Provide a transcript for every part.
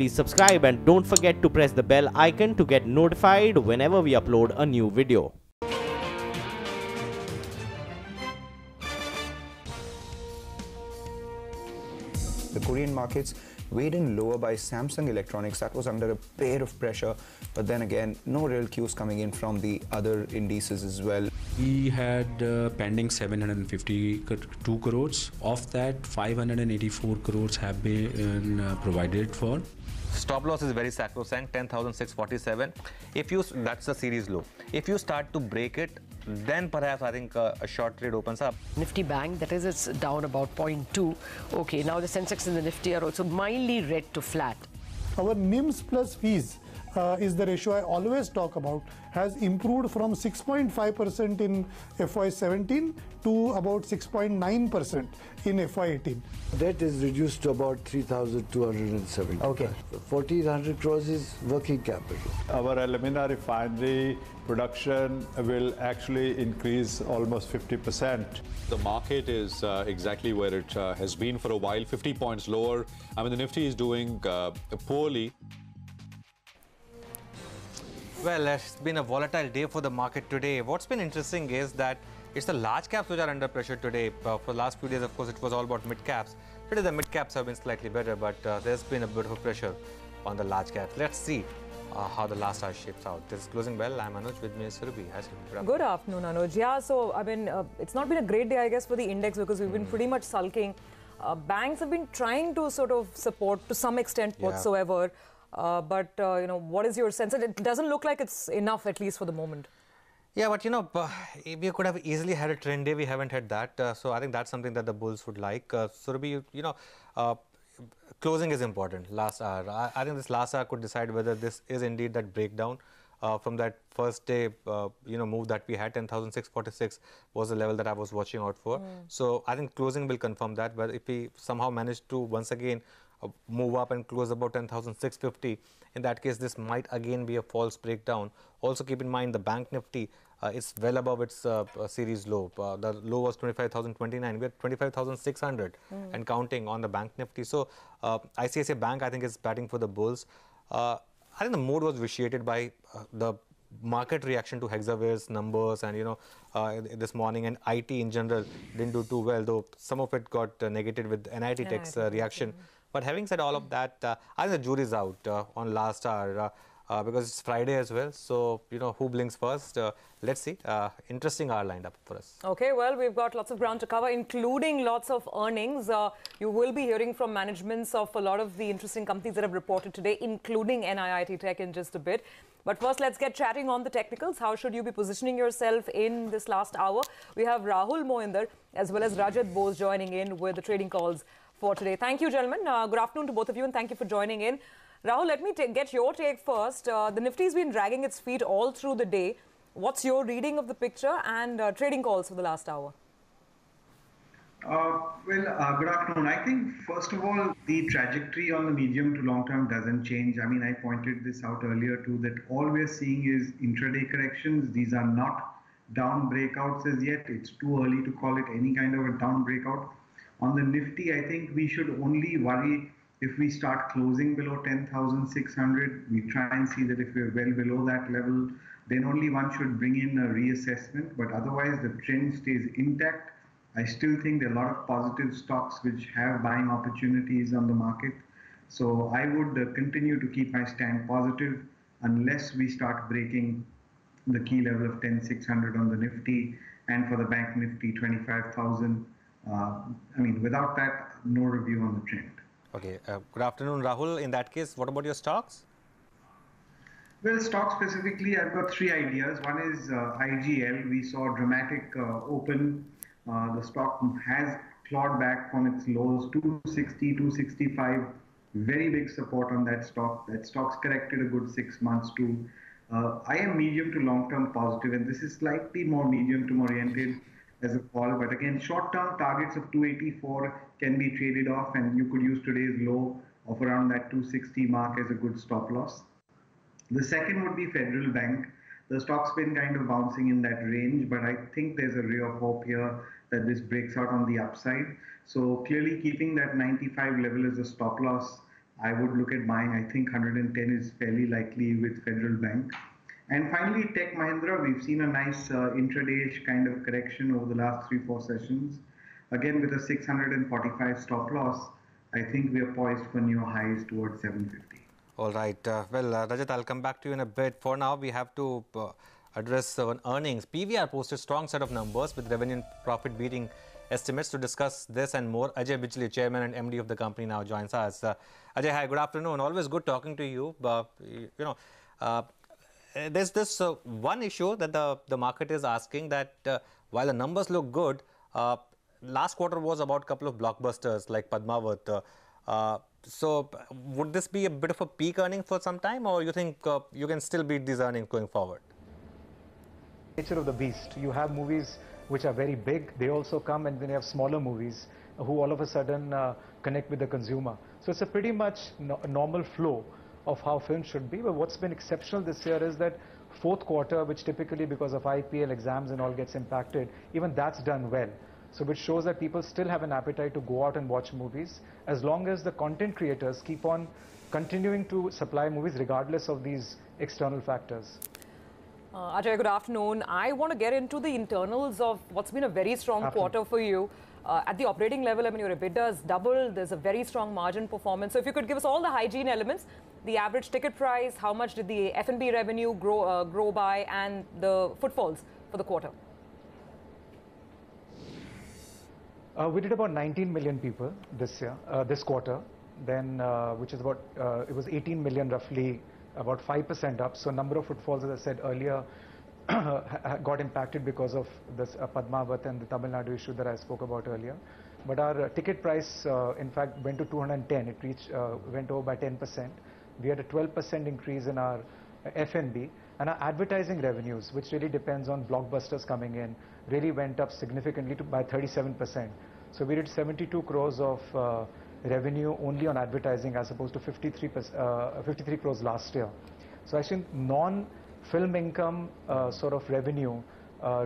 please subscribe and don't forget to press the bell icon to get notified whenever we upload a new video. The Korean markets weighed in lower by Samsung Electronics. That was under a pair of pressure. But then again, no real cues coming in from the other indices as well. We had pending 752 crores. Of that, 584 crores have been provided for. Stop loss is very sacrosanct, 10,647. If you, that's the series low. If you start to break it, then perhaps I think a short trade opens up. Nifty Bank, that is, it's down about 0.2. Okay, now the Sensex and the Nifty are also mildly red to flat. Our NIMs plus fees is the ratio I always talk about, has improved from 6.5% in FY17 to about 6.9% in FY18. Debt is reduced to about 3,270. Okay. 1,400 crores is working capital. Our alumina refinery production will actually increase almost 50%. The market is exactly where it has been for a while, 50 points lower. I mean, the Nifty is doing poorly. Well, it's been a volatile day for the market today. What's been interesting is that it's the large caps which are under pressure today. For the last few days, of course, it was all about mid caps. Today, the mid caps have been slightly better, but there's been a bit of pressure on the large caps. Let's see how the last hour shapes out. This is Closing Bell. I'm Anuj, with me is Surabhi. Hi, Surabhi. Good afternoon, Anuj. Yeah, so I mean, it's not been a great day, I guess, for the index because we've been pretty much sulking. Banks have been trying to sort of support to some extent whatsoever. But, you know, what is your sense? It doesn't look like it's enough, at least for the moment. Yeah, but, you know, we could have easily had a trend day. We haven't had that. So I think that's something that the bulls would like. Surabhi, you know, closing is important, last hour. I think this last hour could decide whether this is indeed that breakdown from that first day, you know, move that we had. 10,646 was the level that I was watching out for. So I think closing will confirm that. But if we somehow manage to once again move up and close about 10,650, in that case, this might again be a false breakdown. Also keep in mind the Bank Nifty is well above its series low. The low was 25,029. We're 25,600 and counting on the Bank Nifty. So ICICI Bank, I think, is batting for the bulls. I think the mood was vitiated by the market reaction to Hexaware's numbers, and you know, this morning, and IT in general didn't do too well, though some of it got negated with NIIT Tech's reaction. But having said all of that, I think the jury's out on last hour because it's Friday as well. So, you know, who blinks first? Let's see. Interesting hour lined up for us. Okay, well, we've got lots of ground to cover, including lots of earnings. You will be hearing from managements of a lot of the interesting companies that have reported today, including NIIT Tech in just a bit. But first, let's get chatting on the technicals. How should you be positioning yourself in this last hour? We have Rahul Mohindar as well as Rajat Bose joining in with the trading calls for today. Thank you, gentlemen. Good afternoon to both of you, and thank you for joining in. Rahul, let me get your take first. The Nifty's been dragging its feet all through the day. What's your reading of the picture and trading calls for the last hour? Good afternoon. I think, first of all, the trajectory on the medium to long term doesn't change. I mean, I pointed this out earlier too, that all we're seeing is intraday corrections. These are not down breakouts as yet. It's too early to call it any kind of a down breakout. On the Nifty, I think we should only worry if we start closing below 10,600. We try and see that if we're well below that level, then only one should bring in a reassessment. But otherwise, the trend stays intact. I still think there are a lot of positive stocks which have buying opportunities on the market. So I would continue to keep my stand positive unless we start breaking the key level of 10,600 on the Nifty, and for the Bank Nifty 25,000. I mean, without that, no review on the trend. Okay. Good afternoon, Rahul. In that case, what about your stocks? Well, stock specifically, I've got three ideas. One is IGL. We saw a dramatic open. The stock has clawed back from its lows, 260, 265. Very big support on that stock. That stock's corrected a good 6 months too. I am medium to long-term positive, and this is slightly more medium-term oriented as a call. But again, short-term targets of 284 can be traded off, and you could use today's low of around that 260 mark as a good stop loss. The second would be Federal Bank. The stock's been kind of bouncing in that range, but I think there's a ray of hope here that this breaks out on the upside. So clearly keeping that 95 level as a stop loss, I would look at buying. I think 110 is fairly likely with Federal Bank. And finally, Tech Mahindra, we've seen a nice intraday-ish kind of correction over the last 3-4 sessions. Again, with a 645 stop loss, I think we are poised for new highs towards 750. All right. Rajat, I'll come back to you in a bit. For now, we have to address earnings. PVR posted strong set of numbers with revenue and profit beating estimates. To discuss this and more, Ajay Bijli, Chairman and MD of the company, now joins us. Ajay, hi, good afternoon. Always good talking to you. There's this one issue that the market is asking, that while the numbers look good, last quarter was about a couple of blockbusters like Padmavat. So would this be a bit of a peak earning for some time, or you think you can still beat these earnings going forward? Nature of the beast. You have movies which are very big, they also come, and then you have smaller movies who all of a sudden connect with the consumer. So it's a pretty much normal flow of how films should be. But what's been exceptional this year is that fourth quarter, which typically because of IPL exams and all gets impacted, even that's done well. So which shows that people still have an appetite to go out and watch movies, as long as the content creators keep on continuing to supply movies regardless of these external factors. Ajay, good afternoon. I want to get into the internals of what's been a very strong quarter for you. At the operating level, I mean, your EBITDA has doubled. There's a very strong margin performance. So if you could give us all the hygiene elements, the average ticket price, how much did the F&B revenue grow by, and the footfalls for the quarter? We did about 19 million people this year, this quarter, then which is about, it was 18 million roughly, about 5% up. So number of footfalls, as I said earlier, got impacted because of this Padmavat and the Tamil Nadu issue that I spoke about earlier. But our ticket price, in fact, went to 210. It went over by 10%. We had a 12% increase in our F&B, and our advertising revenues, which really depends on blockbusters coming in, really went up significantly by 37%. So we did 72 crores of revenue only on advertising, as opposed to 53 crores last year. So I think non-film income sort of revenue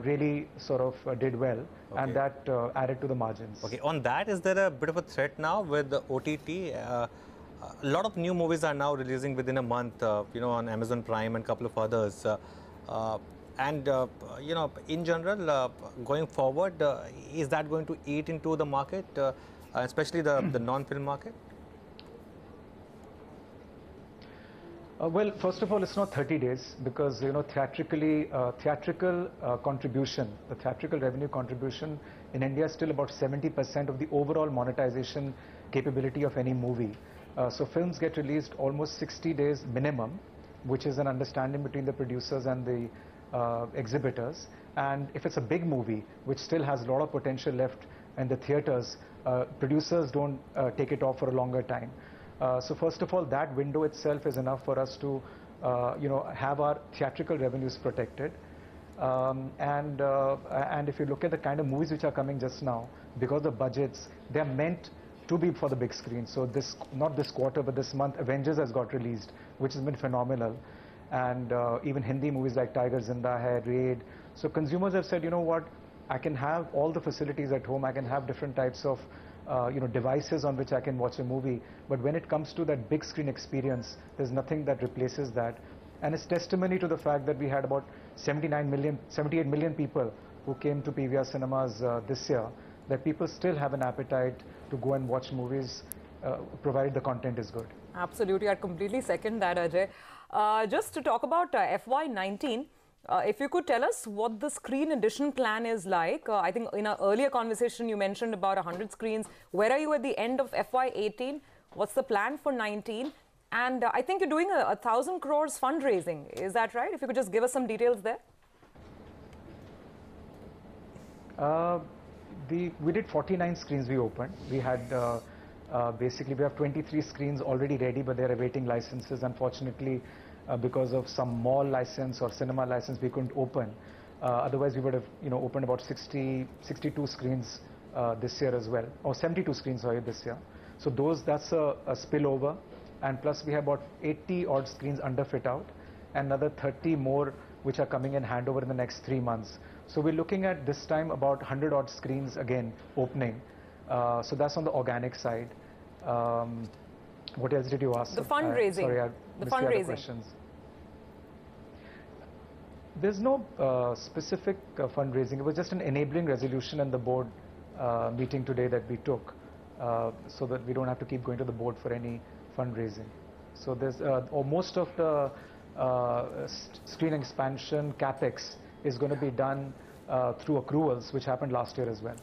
really sort of did well, and that added to the margins. Okay, on that, is there a bit of a threat now with the OTT? A lot of new movies are now releasing within a month, on Amazon Prime and a couple of others. In general, going forward, is that going to eat into the market, especially the non-film market? Well, first of all, it's not 30 days because, theatrical contribution, the theatrical revenue contribution in India is still about 70% of the overall monetization capability of any movie. So films get released almost 60 days minimum, which is an understanding between the producers and the exhibitors. And if it's a big movie, which still has a lot of potential left in the theaters, producers don't take it off for a longer time. So first of all, that window itself is enough for us to, have our theatrical revenues protected. And if you look at the kind of movies which are coming just now, because the budgets, they're meant to be for the big screen. So not this quarter, but this month, Avengers has got released, which has been phenomenal. And even Hindi movies like Tiger Zinda Hai, Raid. So consumers have said, you know what, I can have all the facilities at home, I can have different types of devices on which I can watch a movie. But when it comes to that big screen experience, there's nothing that replaces that. And it's testimony to the fact that we had about 78 million people who came to PVR cinemas this year, that people still have an appetite to go and watch movies, provided the content is good. Absolutely, I completely second that, Ajay. Just to talk about FY19, if you could tell us what the screen addition plan is like. I think in our earlier conversation you mentioned about 100 screens. Where are you at the end of FY18? What's the plan for 19? And I think you're doing a 1,000 crores fundraising. Is that right? If you could just give us some details there. We did 49 screens we opened. We had basically we have 23 screens already ready, but they're awaiting licenses. Unfortunately, because of some mall license or cinema license, we couldn't open. Otherwise, we would have opened about 62 screens this year as well, or 72 screens this year. So that's a spillover, and plus we have about 80 odd screens under fit out, and another 30 more which are coming in handover in the next 3 months. So we're looking at this time about 100 odd screens again opening. So that's on the organic side. What else did you ask? The fundraising. Sorry, I the missed the other fundraising. questions. There's no specific fundraising. It was just an enabling resolution in the board meeting today that we took, so that we don't have to keep going to the board for any fundraising. So there's most of the screen expansion capex is going to be done through accruals, which happened last year as well.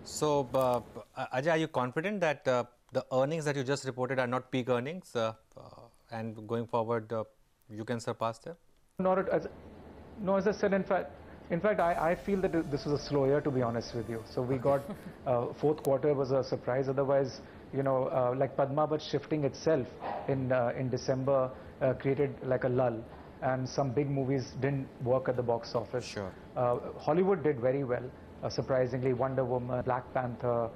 So, Ajay, are you confident that the earnings that you just reported are not peak earnings, and going forward you can surpass them? No, as I said, in fact, I feel that this was a slow year, to be honest with you. So we got fourth quarter was a surprise. Otherwise, you know, like Padmavat shifting itself in December created like a lull, and some big movies didn't work at the box office. Sure. Hollywood did very well, surprisingly. Wonder Woman, Black Panther.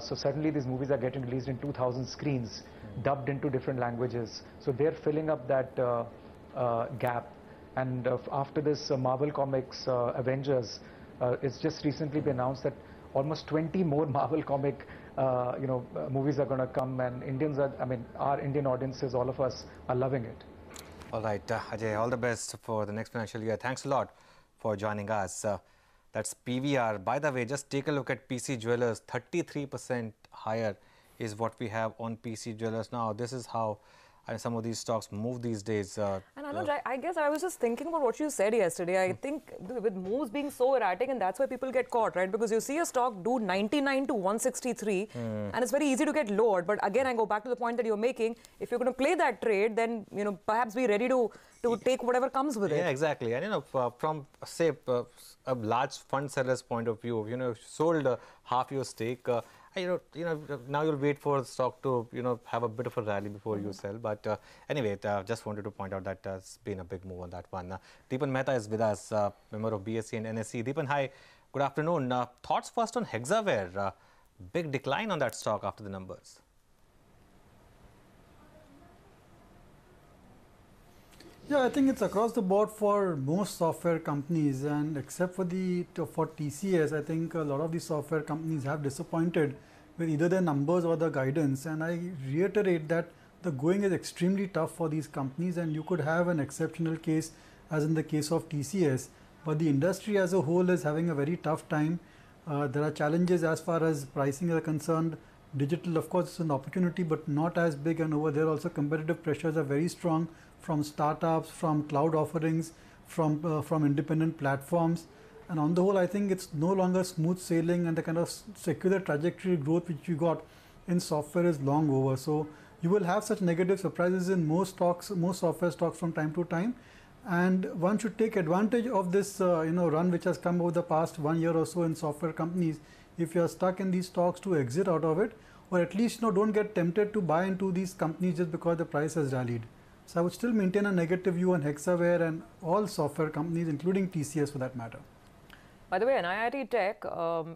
So suddenly these movies are getting released in 2,000 screens, dubbed into different languages. So they're filling up that gap. And after this Marvel Comics Avengers, it's just recently been announced that almost 20 more Marvel comic movies are going to come, and Indians are, I mean, our Indian audiences, all of us are loving it. All right, Ajay, all the best for the next financial year. Thanks a lot for joining us. That's PVR. By the way, just take a look at PC Jewelers. 33% higher is what we have on PC Jewelers now. This is how some of these stocks move these days. And Anuj, I guess I was just thinking about what you said yesterday. I think with moves being so erratic, and that's why people get caught, right? Because you see a stock do 99 to 163, and it's very easy to get lowered. But again, I go back to the point that you're making. If you're going to play that trade, then perhaps be ready to take whatever comes with it. Yeah, exactly. And from say a large fund seller's point of view, you sold half your stake. Now you'll wait for the stock to, have a bit of a rally before you sell. But anyway, just wanted to point out that there's been a big move on that one. Deepan Mehta is with us, member of BSE and NSE. Deepan, hi. Good afternoon. Thoughts first on Hexaware. Big decline on that stock after the numbers. Yeah, I think it's across the board for most software companies, and except for TCS, I think a lot of the software companies have disappointed with either their numbers or the guidance. And I reiterate that the going is extremely tough for these companies, and you could have an exceptional case as in the case of TCS, but the industry as a whole is having a very tough time. There are challenges as far as pricing are concerned. Digital, of course, is an opportunity, but not as big, and over there also competitive pressures are very strong from startups, from cloud offerings, from independent platforms. And on the whole, I think it's no longer smooth sailing, and the kind of secular trajectory growth which you got in software is long over. So you will have such negative surprises in most stocks, most software stocks from time to time. And one should take advantage of this run which has come over the past 1 year or so in software companies. If you are stuck in these stocks, to exit out of it, or at least don't get tempted to buy into these companies just because the price has rallied. So I would still maintain a negative view on Hexaware and all software companies, including TCS for that matter. By the way, NIIT Tech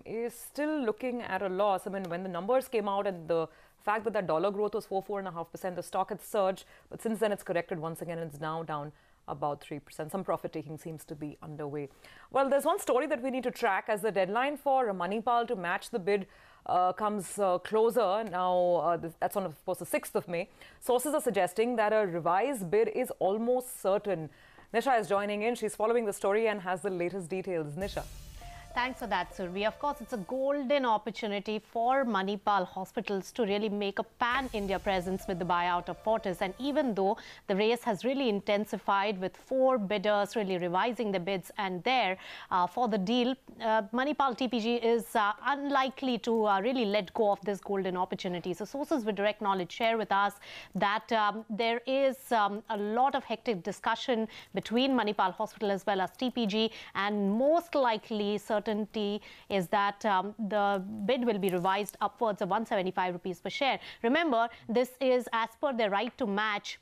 is still looking at a loss. I mean, when the numbers came out and the fact that that dollar growth was 4.5%, the stock had surged, but since then it's corrected once again and it's now down about 3%. Some profit taking seems to be underway. Well, there's one story that we need to track as the deadline for Manipal to match the bid comes closer. Now, that's on, of course, the 6th of May. Sources are suggesting that a revised bid is almost certain. Nisha is joining in. She's following the story and has the latest details. Nisha. Thanks for that, Survi. Of course, it's a golden opportunity for Manipal hospitals to really make a pan-India presence with the buyout of Fortis. And even though the race has really intensified with 4 bidders really revising the bids and there for the deal, Manipal TPG is unlikely to really let go of this golden opportunity. So sources with direct knowledge share with us that there is a lot of hectic discussion between Manipal Hospital as well as TPG, and most likely certainty is that the bid will be revised upwards of 175 rupees per share. Remember, this is as per their right to match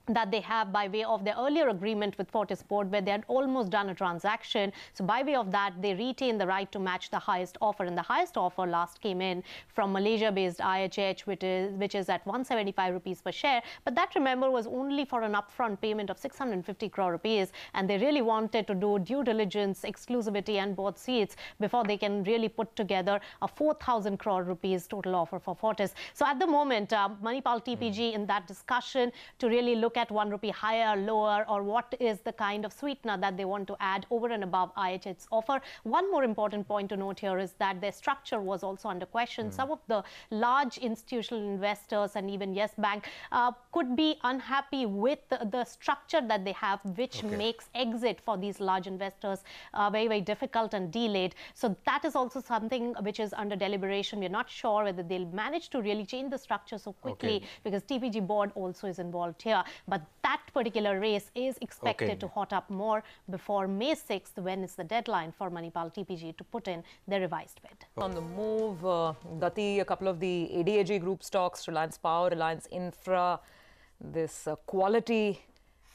that they have by way of their earlier agreement with Fortis board, where they had almost done a transaction. So by way of that, they retain the right to match the highest offer, and the highest offer last came in from Malaysia-based IHH, which is at 175 rupees per share. But that, remember, was only for an upfront payment of 650 crore rupees, and they really wanted to do due diligence, exclusivity, and board seats before they can really put together a 4,000 crore rupees total offer for Fortis. So at the moment, Manipal TPG in that discussion to really look at 1 rupee higher, lower, or what is the kind of sweetener that they want to add over and above IHH's offer. One more important point to note here is that their structure was also under question. Some of the large institutional investors and even Yes Bank could be unhappy with the structure that they have, which makes exit for these large investors very, very difficult and delayed. So that is also something which is under deliberation. We're not sure whether they'll manage to really change the structure so quickly, because TPG board also is involved here. But that particular race is expected to hot up more before May 6th, when is the deadline for Manipal TPG to put in their revised bid. On the move, Gati, a couple of the ADAG group stocks, Reliance Power, Reliance Infra, this quality.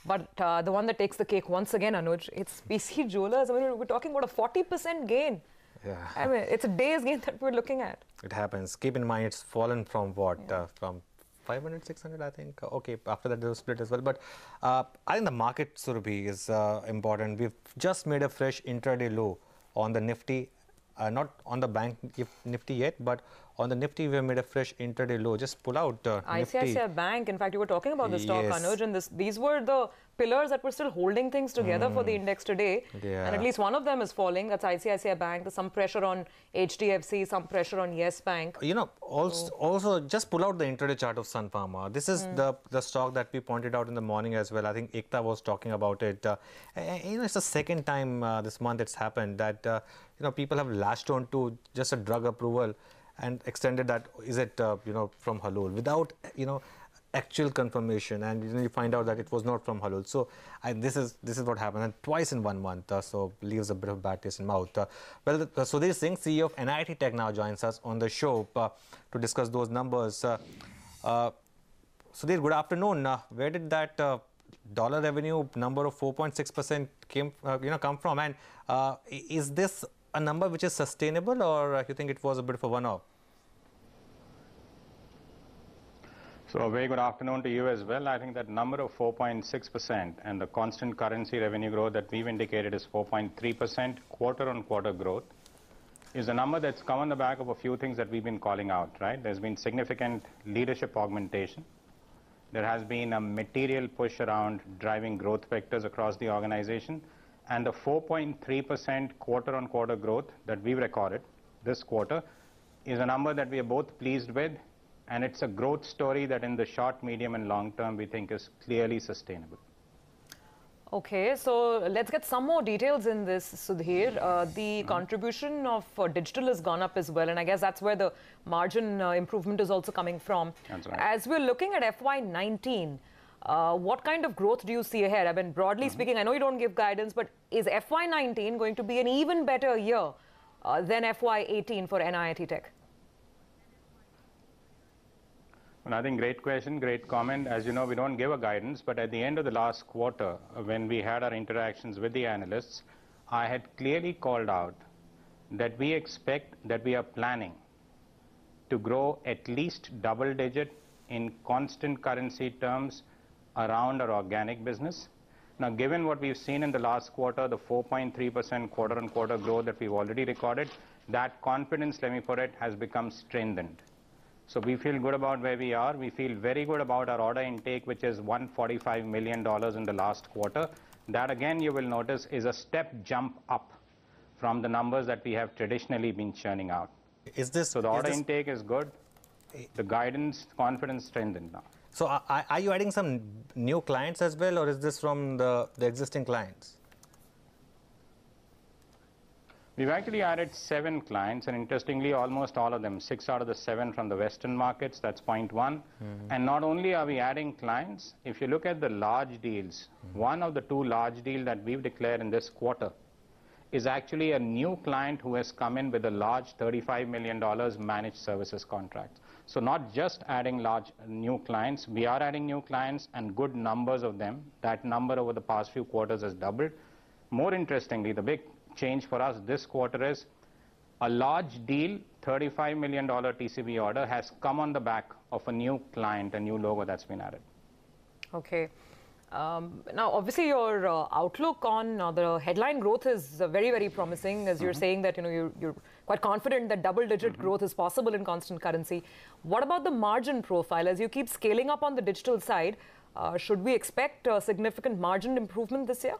But the one that takes the cake once again, Anuj, it's PC Jewelers. I mean, we're talking about a 40% gain. Yeah. I mean, it's a day's gain that we're looking at. It happens. Keep in mind, it's fallen from what? From 500, 600, I think. Okay, after that, there was split as well. But I think the market, Surabhi, is important. We've just made a fresh intraday low on the Nifty. Not on the bank Nifty yet, but on the Nifty, we have made a fresh intraday low. Just pull out Nifty. ICICI Bank, in fact, you were talking about the stock, Anuj, and these were the pillars that were still holding things together for the index today. And at least one of them is falling. That's ICICI Bank. There's some pressure on HDFC, some pressure on Yes Bank. You know, also just pull out the intraday chart of Sun Pharma. This is the stock that we pointed out in the morning as well. I think Ekta was talking about it. You know, it's the second time this month it's happened that you know, people have latched on to just a drug approval and extended that, is it you know, from Halol, without you know, actual confirmation, and you know, you find out that it was not from Halol. So this is what happened, and twice in 1 month, so leaves a bit of bad taste in mouth. Well, Sudhir Singh, CEO of NIIT Tech, now joins us on the show to discuss those numbers. Sudhir, good afternoon. Where did that dollar revenue number of 4.6% come from, and is this a number which is sustainable, or you think it was a bit of a one-off? So a very good afternoon to you as well. I think that number of 4.6% and the constant currency revenue growth that we've indicated is 4.3% quarter-on-quarter growth is a number that's come on the back of a few things that we've been calling out, right? There's been significant leadership augmentation. There has been a material push around driving growth vectors across the organization. And the 4.3% quarter-on-quarter growth that we've recorded this quarter is a number that we are both pleased with, and it's a growth story that in the short, medium, and long term we think is clearly sustainable. Okay, so let's get some more details in this, Sudhir. The contribution of digital has gone up as well, and I guess that's where the margin improvement is also coming from. That's right. As we're looking at FY19, what kind of growth do you see ahead? I mean, broadly speaking, I know you don't give guidance, but is FY19 going to be an even better year than FY18 for NIIT Tech? Well, I think great question, great comment. As you know, we don't give a guidance, but at the end of the last quarter, when we had our interactions with the analysts, I had clearly called out that we expect, that we are planning to grow at least double-digit in constant currency terms around our organic business. Now, given what we've seen in the last quarter, the 4.3% quarter-on-quarter growth that we've already recorded, that confidence, let me put it, has become strengthened. So we feel good about where we are. We feel very good about our order intake, which is $145 million in the last quarter. That, again, you will notice, is a step jump up from the numbers that we have traditionally been churning out. So the order intake is good. The guidance, confidence strengthened now. So are you adding some new clients as well, or is this from the existing clients? We've actually added 7 clients, and interestingly, almost all of them, 6 out of the 7 from the Western markets. That's point one. And not only are we adding clients, if you look at the large deals, one of the 2 large deals that we've declared in this quarter is actually a new client who has come in with a large $35 million managed services contract. So not just adding large new clients, we are adding new clients and good numbers of them. That number over the past few quarters has doubled. More interestingly, the big change for us this quarter is a large deal, $35 million TCV order, has come on the back of a new client, a new logo that's been added. Okay. Now, obviously, your outlook on the headline growth is very, very promising, as you're saying that you're quite confident that double-digit growth is possible in constant currency. What about the margin profile? As you keep scaling up on the digital side, should we expect a significant margin improvement this year?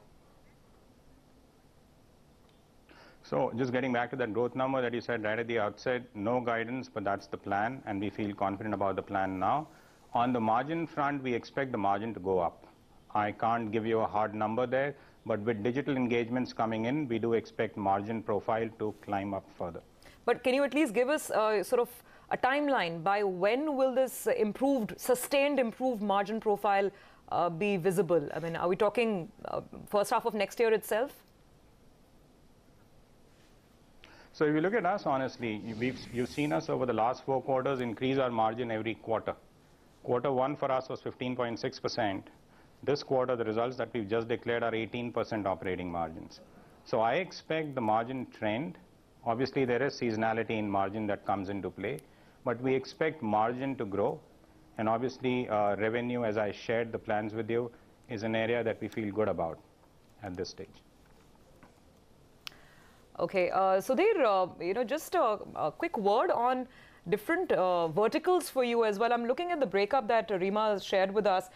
So just getting back to that growth number that you said right at the outset, no guidance, but that's the plan, and we feel confident about the plan now. On the margin front, we expect the margin to go up. I can't give you a hard number there, but with digital engagements coming in, we do expect margin profile to climb up further. But can you at least give us sort of a timeline? By when will this sustained improved margin profile be visible? I mean, are we talking first half of next year itself? So if you look at us, honestly, you've seen us over the last 4 quarters increase our margin every quarter. Quarter 1 for us was 15.6%. This quarter, the results that we've just declared are 18% operating margins. So I expect the margin trend, obviously there is seasonality in margin that comes into play, but we expect margin to grow. And obviously revenue, as I shared the plans with you, is an area that we feel good about at this stage. Okay, so there, just a quick word on different verticals for you as well. I'm looking at the breakup that Rima shared with us.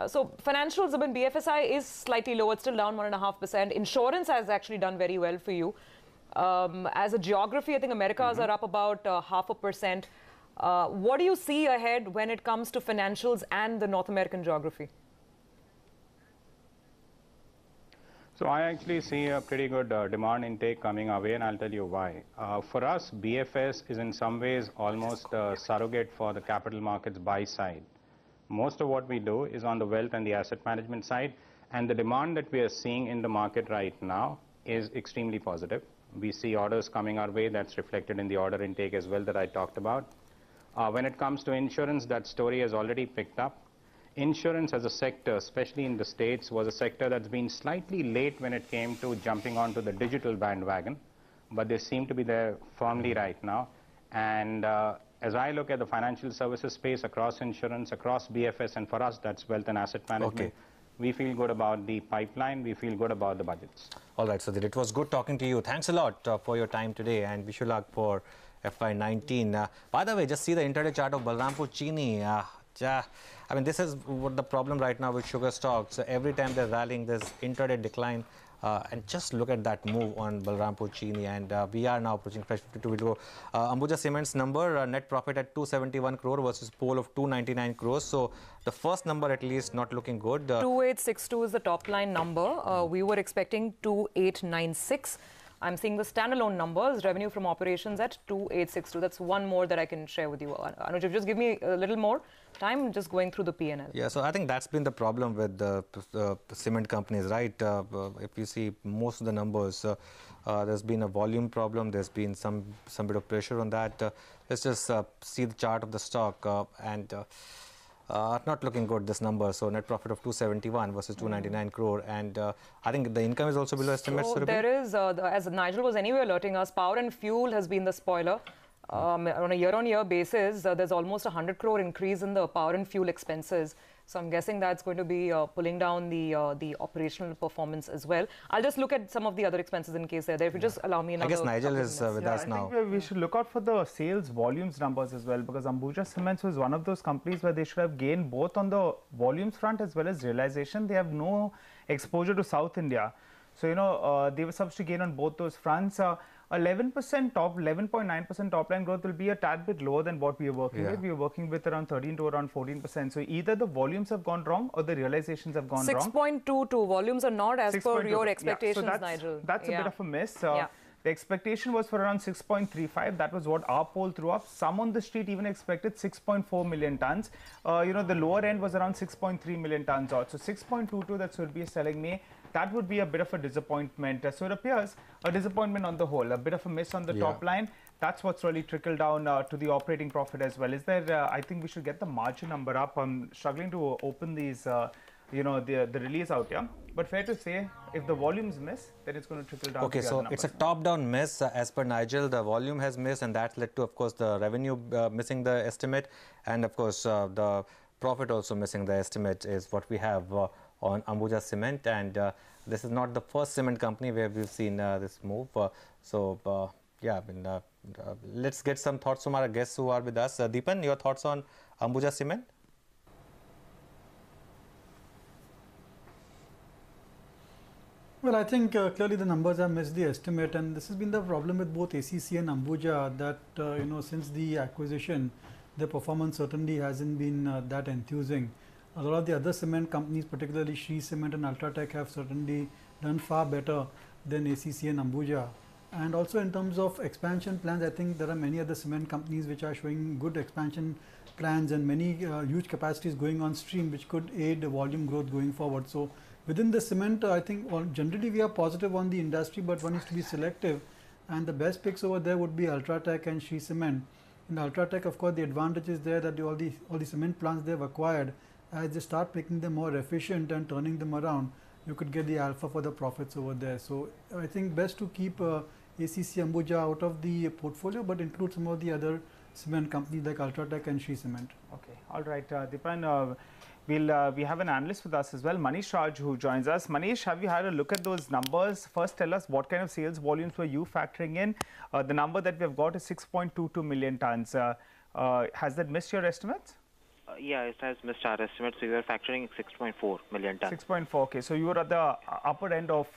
So financials, I mean, BFSI is slightly lower, it's still down 1.5%. Insurance has actually done very well for you. As a geography, I think Americas are up about 0.5%. What do you see ahead when it comes to financials and the North American geography? So I actually see a pretty good demand intake coming our way, and I'll tell you why. For us, BFS is in some ways almost a surrogate for the capital markets buy side. Most of what we do is on the wealth and the asset management side, and the demand that we are seeing in the market right now is extremely positive. We see orders coming our way. That's reflected in the order intake as well that I talked about. When it comes to insurance, that story has already picked up. Insurance as a sector, especially in the States, was a sector that's been slightly late when it came to jumping onto the digital bandwagon, but they seem to be there firmly right now. And as I look at the financial services space across insurance, across BFS, and for us, that's wealth and asset management, we feel good about the pipeline, we feel good about the budgets. All right, Sudhir, it was good talking to you. Thanks a lot for your time today, and wish you luck for FY19. By the way, just see the intraday chart of Balrampur Chini. I mean, this is what the problem right now with sugar stocks. So every time they're rallying, there's intraday decline. And just look at that move on Balrampur Chini, and we are now approaching fresh 52. We'll go Ambuja Cement's number, net profit at 271 crore versus poll of 299 crores. So the first number at least not looking good. 2862 is the top line number. We were expecting 2896. I'm seeing the standalone numbers, revenue from operations at 2862. That's one more that I can share with you. Anuj, just give me a little more time just going through the P&L. Yeah, so I think that's been the problem with the cement companies, right? If you see most of the numbers, there's been a volume problem. There's been some bit of pressure on that. Let's just see the chart of the stock and not looking good, this number. So net profit of 271 versus 299 crore, and I think the income is also below estimates. So there is, as Nigel was anyway alerting us, power and fuel has been the spoiler. On a year-on-year basis, there's almost 100 crore increase in the power and fuel expenses. So I'm guessing that's going to be pulling down the operational performance as well. I'll just look at some of the other expenses in case they're there. If you just allow me another. I guess Nigel is with us now. I think we should look out for the sales volumes numbers as well, because Ambuja Cements was one of those companies where they should have gained both on the volumes front as well as realization. They have no exposure to South India. So, they were supposed to gain on both those fronts. 11.9% top line growth will be a tad bit lower than what we are working with. We are working with around 13 to around 14%. So either the volumes have gone wrong or the realizations have gone wrong. 6.22 volumes are not as per your expectations, so Nigel. That's a bit of a miss. The expectation was for around 6.35. That was what our poll threw up. Some on the street even expected 6.4 million tons. The lower end was around 6.3 million tons odd. So 6.22, that's what we are selling me. That would be a bit of a disappointment. So it appears a disappointment on the whole, a bit of a miss on the top line. That's what's really trickled down to the operating profit as well. Is there, I think we should get the margin number up. I'm struggling to open these, the release out here. But fair to say, if the volumes miss, then it's going to trickle down. Okay, so it's a top-down miss. As per Nigel, the volume has missed, and that led to, of course, the revenue missing the estimate. And, of course, the profit also missing the estimate is what we have on Ambuja Cement. And this is not the first cement company where we've seen this move. Yeah, I mean, let's get some thoughts from our guests who are with us. Deepan, your thoughts on Ambuja Cement? Well, I think clearly the numbers have missed the estimate, and this has been the problem with both ACC and Ambuja, that since the acquisition, the performance certainly hasn't been that enthusing. A lot of the other cement companies, particularly Shree Cement and Ultratech, have certainly done far better than ACC and Ambuja. And also in terms of expansion plans, I think there are many other cement companies which are showing good expansion plans and many huge capacities going on stream, which could aid volume growth going forward. So within the cement, I think generally we are positive on the industry, but one needs to be selective. And the best picks over there would be Ultratech and Shree Cement. In Ultratech, of course, the advantage is there that all the cement plants they have acquired, as they start making them more efficient and turning them around, you could get the alpha for the profits over there. So I think best to keep ACC Ambuja out of the portfolio, but include some of the other cement companies like Ultratech and Shree Cement. Okay, all right, Deepan, we have an analyst with us as well, Manish Raj, who joins us. Manish, have you had a look at those numbers? First, tell us what kind of sales volumes were you factoring in? The number that we have got is 6.22 million tons. Has that missed your estimates? Yeah, it has missed our estimates. We were factoring 6.4 million tons. 6.4. Okay, so you were at the upper end of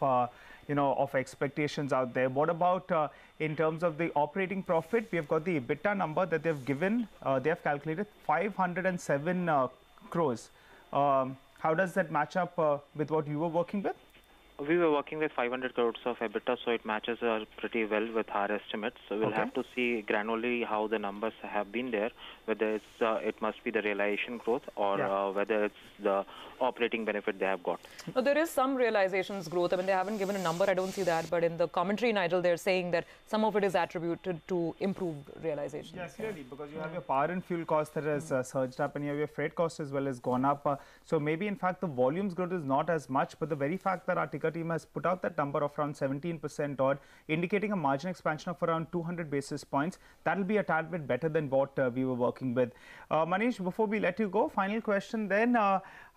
of expectations out there. What about in terms of the operating profit? We have got the EBITDA number that they've given. They have calculated 507 crores. How does that match up with what you were working with? We were working with 500 crores of EBITDA, so it matches pretty well with our estimates. So we'll have to see granularly how the numbers have been there, whether it must be the realization growth or whether it's the operating benefit they have got. No, there is some realizations growth. I mean, they haven't given a number. I don't see that. But in the commentary, Nigel, they're saying that some of it is attributed to improved realizations. Yes, clearly, because you have your power and fuel cost that has surged up, and you have your freight cost as well as gone up. So maybe, in fact, the volumes growth is not as much, but the very fact that our ticker team has put out that number of around 17% odd, indicating a margin expansion of around 200 basis points. That will be a tad bit better than what we were working with. Manish, before we let you go, final question then.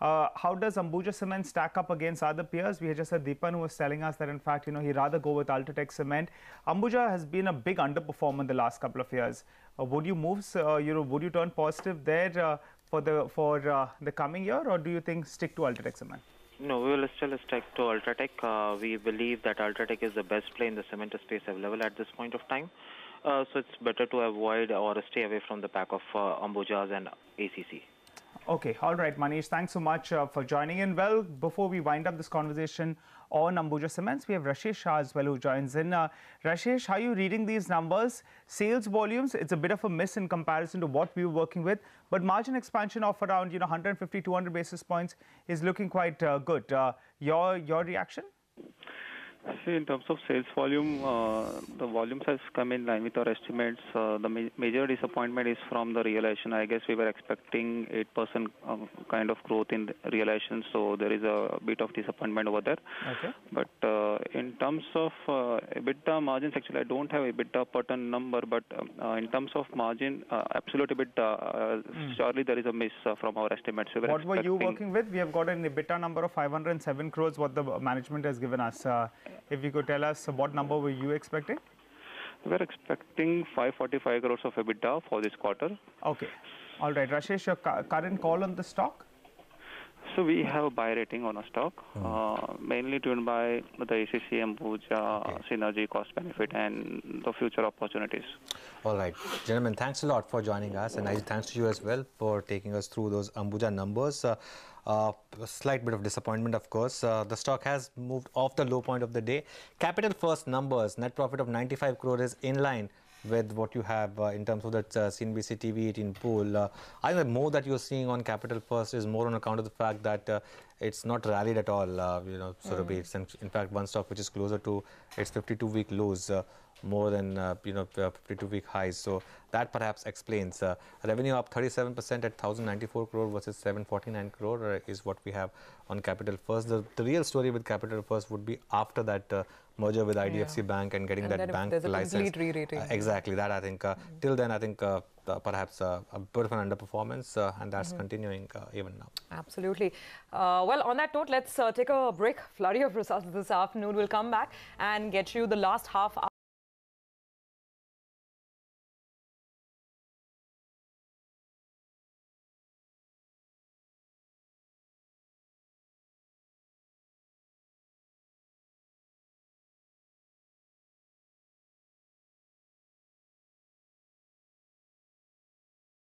How does Ambuja Cement stack up against other peers? We had just had Deepan who was telling us that, in fact, he'd rather go with Ultratech Cement. Ambuja has been a big underperformer in the last couple of years. Would you move, would you turn positive there for the coming year, or do you think stick to Ultratech Cement? No, we will still stick to Ultratech. We believe that Ultratech is the best play in the cement space available at this point of time. So it's better to avoid or stay away from the pack of Ambujas and ACC. Okay, all right, Manish, thanks so much for joining in. Well, before we wind up this conversation on Ambuja Cements, we have Rashesh Shah as well who joins in. Rashesh, how are you reading these numbers? Sales volumes, it's a bit of a miss in comparison to what we were working with, but margin expansion of around 150, 200 basis points is looking quite good. Your reaction? See, in terms of sales volume, the volumes has come in line with our estimates. The major disappointment is from the realization. I guess we were expecting 8% kind of growth in the realization, so there is a bit of disappointment over there. Okay. But in terms of EBITDA margins, actually I don't have EBITDA per ton number, but in terms of margin, absolute EBITDA, surely there is a miss from our estimates. What were you working with? We have got an EBITDA number of 507 crores, what the management has given us. If you could tell us what number were you expecting? We were expecting 545 crores of EBITDA for this quarter. Okay. All right. Rashesh, your current call on the stock? So we have a buy rating on a stock, mainly driven by the ACC, Ambuja, synergy, cost benefit, and the future opportunities. All right, gentlemen, thanks a lot for joining us, and thanks to you as well for taking us through those Ambuja numbers. A slight bit of disappointment, of course. The stock has moved off the low point of the day. Capital First numbers, net profit of 95 crore is in line with what you have in terms of that CNBC TV18 pool. I think the more that you're seeing on Capital First is more on account of the fact that it's not rallied at all, Surabhi. It's in fact one stock which is closer to its 52-week lows more than 52-week highs. So that perhaps explains. Revenue up 37% at 1,094 crore versus 749 crore is what we have on Capital First. The real story with Capital First would be after that merger with IDFC Bank and getting that bank there's a license. complete re-rating. Exactly that, I think. Till then, I think perhaps a bit of an underperformance, and that's continuing even now. Absolutely. Well, on that note, let's take a break. Flurry of results this afternoon. We'll come back and get you the last half hour.